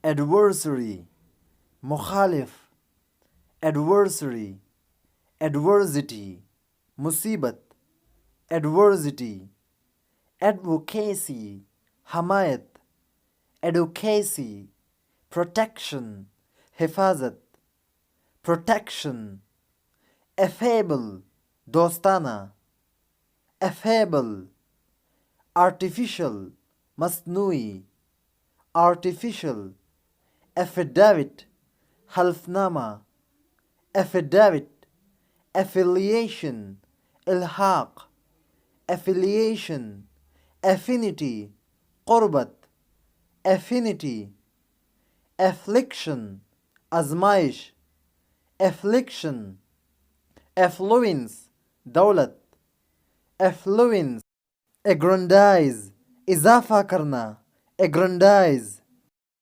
adversary, mukhalif, adversary, adversity, musibat, adversity, advocacy, hamayat, advocacy, protection, hifazat, protection, affable, dostana, affable, artificial, masnui, artificial, affidavit, halfnama, affidavit, affiliation, ilhaq, affiliation, affinity, qurbat, affinity, affliction, azmaish, affliction, affluence, dawlat, affluence, aggrandize, izafa karna, aggrandize,